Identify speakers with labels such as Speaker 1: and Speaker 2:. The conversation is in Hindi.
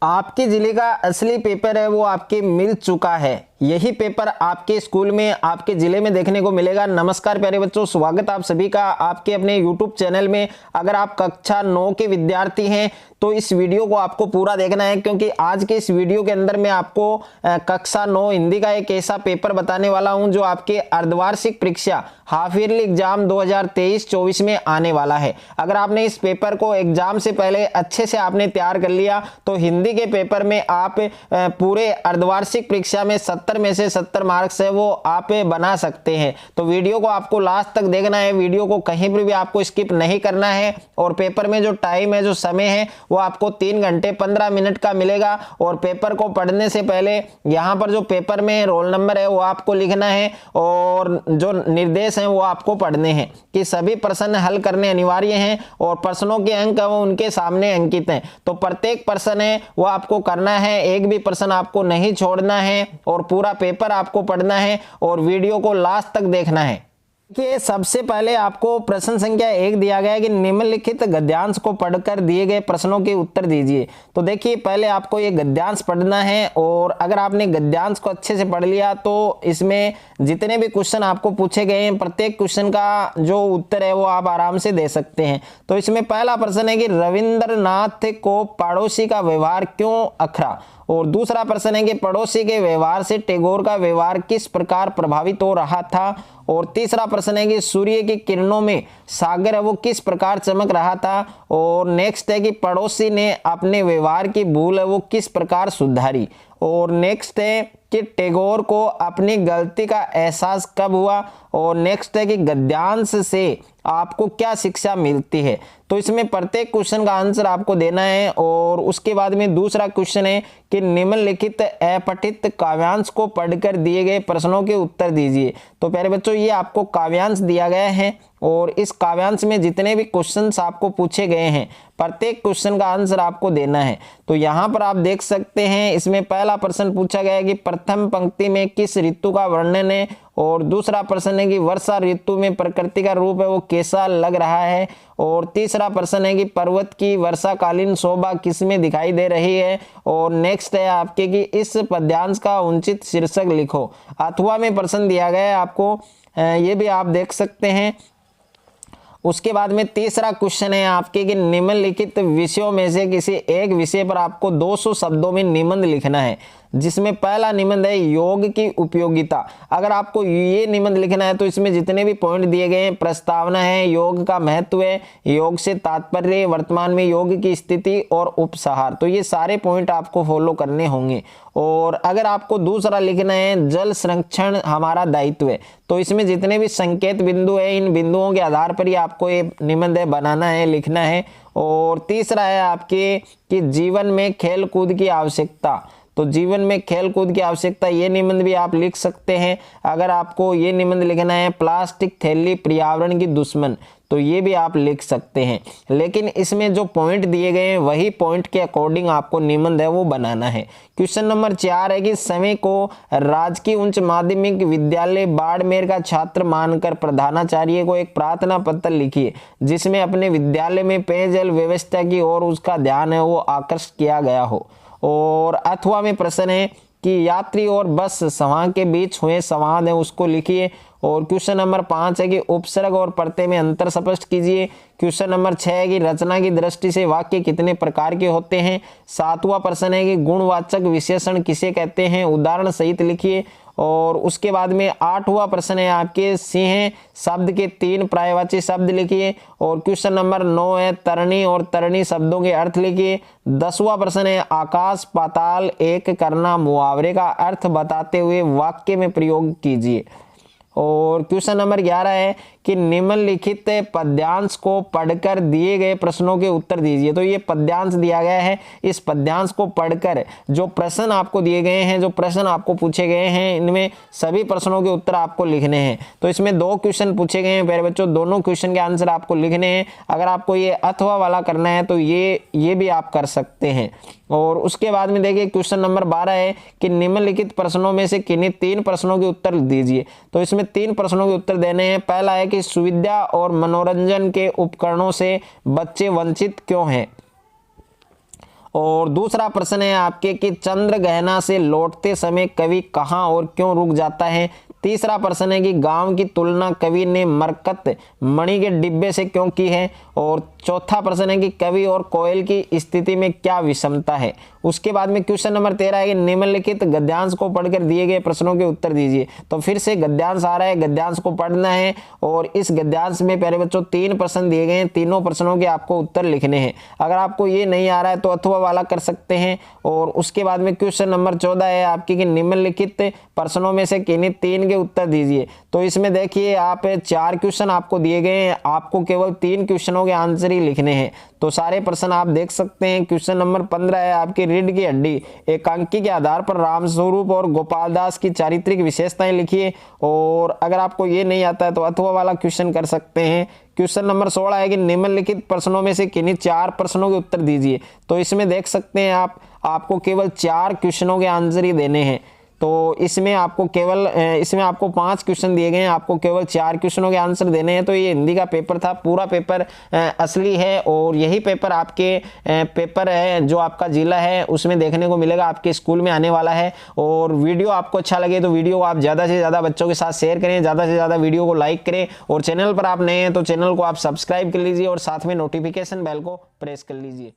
Speaker 1: आपके जिले का असली पेपर है वो आपके मिल चुका है। यही पेपर आपके स्कूल में, आपके जिले में देखने को मिलेगा। नमस्कार प्यारे बच्चों, स्वागत आप सभी का आपके अपने YouTube चैनल में। अगर आप कक्षा 9 के विद्यार्थी हैं तो इस वीडियो को आपको पूरा देखना है, क्योंकि आज के इस वीडियो के अंदर मैं आपको कक्षा 9 हिंदी का एक ऐसा पेपर बताने वाला हूं जो आपके अर्धवार्षिक परीक्षा हाफ ईयरली एग्जाम 2023-24 में आने वाला है। अगर आपने इस पेपर को एग्जाम से पहले अच्छे से आपने तैयार कर लिया तो हिंदी के पेपर में आप पूरे अर्धवार्षिक परीक्षा में 70 में से 70 मार्क्स है वो आप बना सकते हैं। तो वीडियो को आपको लास्ट तक देखना है, वीडियो को कहीं पर भी आपको स्किप नहीं करना है। और पेपर में जो टाइम है, जो समय है, वो आपको 3 घंटे 15 मिनट का मिलेगा। और पेपर को पढ़ने से पहले यहाँ पर जो पेपर में रोल नंबर है वो आपको लिखना है और जो निर्देश हैं वो आपको पढ़ने हैं कि सभी प्रश्न हल करने अनिवार्य हैं और प्रश्नों के अंक वो उनके सामने अंकित हैं। तो प्रत्येक प्रश्न है वो आपको करना है, एक भी प्रश्न आपको नहीं छोड़ना है और पूरा पेपर आपको पढ़ना है और वीडियो को लास्ट तक देखना है। कि सबसे पहले आपको प्रश्न संख्या 1 दिया गया है कि निम्नलिखित गद्यांश को पढ़कर दिए गए प्रश्नों के उत्तर दीजिए। तो देखिए, पहले आपको ये गद्यांश पढ़ना है और अगर आपने गद्यांश को अच्छे से पढ़ लिया तो इसमें जितने भी क्वेश्चन आपको पूछे गए हैं प्रत्येक क्वेश्चन का जो उत्तर है वो आप आराम से दे सकते हैं। तो इसमें पहला प्रश्न है कि रविंद्रनाथ को पड़ोसी का व्यवहार क्यों अखरा। और दूसरा प्रश्न है कि पड़ोसी के व्यवहार से टैगोर का व्यवहार किस प्रकार प्रभावित हो रहा था। और तीसरा प्रश्न है कि सूर्य की किरणों में सागर है वो किस प्रकार चमक रहा था। और नेक्स्ट है कि पड़ोसी ने अपने व्यवहार की भूल है वो किस प्रकार सुधारी। और नेक्स्ट है कि टैगोर को अपनी गलती का एहसास कब हुआ। और नेक्स्ट है कि गद्यांश से आपको क्या शिक्षा मिलती है। तो इसमें प्रत्येक क्वेश्चन का आंसर आपको देना है। और उसके बाद में दूसरा क्वेश्चन है कि निम्नलिखित अपठित काव्यांश को पढ़कर दिए गए प्रश्नों के उत्तर दीजिए। तो प्यारे बच्चों, ये आपको काव्यांश दिया गया है और इस काव्यांश में जितने भी क्वेश्चंस आपको पूछे गए हैं प्रत्येक क्वेश्चन का आंसर आपको देना है। तो यहाँ पर आप देख सकते हैं, इसमें पहला प्रश्न पूछा गया है कि प्रथम पंक्ति में किस ऋतु का वर्णन है। और दूसरा प्रश्न है कि वर्षा ऋतु में प्रकृति का रूप है वो कैसा लग रहा है। और तीसरा प्रश्न है कि पर्वत की वर्षाकालीन शोभा किसमें दिखाई दे रही है। और नेक्स्ट है आपके कि इस पद्यांश का उचित शीर्षक लिखो। अथवा में प्रश्न दिया गया है आपको, ये भी आप देख सकते हैं। उसके बाद में तीसरा क्वेश्चन है आपके कि निम्नलिखित विषयों में से किसी एक विषय पर आपको 200 शब्दों में निबंध लिखना है, जिसमें पहला निबंध है योग की उपयोगिता। अगर आपको ये निबंध लिखना है तो इसमें जितने भी पॉइंट दिए गए हैं, प्रस्तावना है, योग का महत्व है, योग से तात्पर्य, वर्तमान में योग की स्थिति और उपसंहार, तो ये सारे पॉइंट आपको फॉलो करने होंगे। और अगर आपको दूसरा लिखना है जल संरक्षण हमारा दायित्व है, तो इसमें जितने भी संकेत बिंदु है इन बिंदुओं के आधार पर ही आपको ये निबंध बनाना है, लिखना है। और तीसरा है आपके कि जीवन में खेल कूद की आवश्यकता, तो जीवन में खेल कूद की आवश्यकता, ये निबंध भी आप लिख सकते हैं। अगर आपको ये निबंध लिखना है प्लास्टिक थैली पर्यावरण की दुश्मन, तो ये भी आप लिख सकते हैं। लेकिन इसमें जो पॉइंट दिए गए हैं वही पॉइंट के अकॉर्डिंग आपको निबंध है वो बनाना है। क्वेश्चन नंबर 4 है कि समय को राजकीय उच्च माध्यमिक विद्यालय बाड़मेर का छात्र मानकर प्रधानाचार्य को एक प्रार्थना पत्र लिखिए, जिसमें अपने विद्यालय में पेयजल व्यवस्था की ओर उसका ध्यान है वो आकर्षित किया गया हो। और अथवा में प्रश्न है कि यात्री और बस सवार के बीच हुए संवाद है उसको लिखिए। और क्वेश्चन नंबर 5 है कि उपसर्ग और प्रत्यय में अंतर स्पष्ट कीजिए। क्वेश्चन नंबर 6 है कि रचना की दृष्टि से वाक्य कितने प्रकार के होते हैं। 7वां प्रश्न है कि गुणवाचक विशेषण किसे कहते हैं, उदाहरण सहित लिखिए। और उसके बाद में 8वां प्रश्न है आपके सिंह शब्द के 3 पर्यायवाची शब्द लिखिए। और क्वेश्चन नंबर 9 है तरणी और तरणी शब्दों के अर्थ लिखिए। 10वां प्रश्न है आकाश पाताल एक करना मुहावरे का अर्थ बताते हुए वाक्य में प्रयोग कीजिए। और क्वेश्चन नंबर 11 है कि निम्नलिखित पद्यांश को पढ़कर दिए गए प्रश्नों के उत्तर दीजिए। तो ये पद्यांश दिया गया है, इस पद्यांश को पढ़कर जो प्रश्न आपको दिए गए हैं, जो प्रश्न आपको पूछे गए हैं, इनमें सभी प्रश्नों के उत्तर आपको लिखने हैं। तो इसमें 2 क्वेश्चन पूछे गए हैं प्यारे बच्चों, दोनों क्वेश्चन के आंसर आपको लिखने हैं। अगर आपको ये अथवा वाला करना है तो ये भी आप कर सकते हैं। और उसके बाद में देखिए क्वेश्चन नंबर 12 है कि निम्नलिखित प्रश्नों में से किन्हीं 3 प्रश्नों के उत्तर दीजिए। तो इसमें 3 प्रश्नों के उत्तर देने हैं। पहला है कि सुविधा और मनोरंजन के उपकरणों से बच्चे वंचित क्यों हैं। और दूसरा प्रश्न है आपके कि चंद्रग्रहण से लौटते समय कवि कहाँ और क्यों रुक जाता है। तीसरा प्रश्न है कि गांव की तुलना कवि ने मरकत मणि के डिब्बे से क्यों की है। और चौथा प्रश्न है कि कवि और कोयल की स्थिति में क्या विषमता है। उसके बाद में क्वेश्चन नंबर 13 है कि निम्नलिखित गद्यांश को पढ़कर दिए गए प्रश्नों के उत्तर दीजिए। तो फिर से गद्यांश आ रहा है, गद्यांश को पढ़ना है और इस गद्यांश में प्यारे बच्चों 3 प्रश्न दिए गए हैं, तीनों प्रश्नों के आपको उत्तर लिखने हैं। अगर आपको ये नहीं आ रहा है तो अथवा वाला कर सकते हैं। और उसके बाद में क्वेश्चन नंबर 14 है आपकी कि निम्नलिखित प्रश्नों में से किन्हीं 3 के उत्तर दीजिए। तो इसमें देखिए आप 4 क्वेश्चन आपको दिए गए हैं, आपको केवल 3 क्वेश्चनों के आंसर ही लिखने हैं। तो सारे प्रश्न आप देख सकते हैं। क्वेश्चन नंबर 15 है आपकी रीढ़ की हड्डी एकांकी के आधार पर रामस्वरूप और गोपाल दास की चारित्रिक विशेषताएं लिखिए। और अगर आपको ये नहीं आता है तो अथवा वाला क्वेश्चन कर सकते हैं। क्वेश्चन नंबर 16 है कि निम्नलिखित प्रश्नों में से किन्हीं 4 प्रश्नों के उत्तर दीजिए। तो इसमें देख सकते हैं आपको केवल 4 क्वेश्चनों के आंसर ही देने हैं। तो इसमें आपको 5 क्वेश्चन दिए गए हैं, आपको केवल 4 क्वेश्चनों के आंसर देने हैं। तो ये हिंदी का पेपर था, पूरा पेपर असली है और यही पेपर आपके पेपर है जो आपका जिला है उसमें देखने को मिलेगा, आपके स्कूल में आने वाला है। और वीडियो आपको अच्छा लगे तो वीडियो को आप ज़्यादा से ज़्यादा बच्चों के साथ शेयर करें, ज़्यादा से ज़्यादा वीडियो को लाइक करें। और चैनल पर आप नए हैं तो चैनल को आप सब्सक्राइब कर लीजिए और साथ में नोटिफिकेशन बेल को प्रेस कर लीजिए।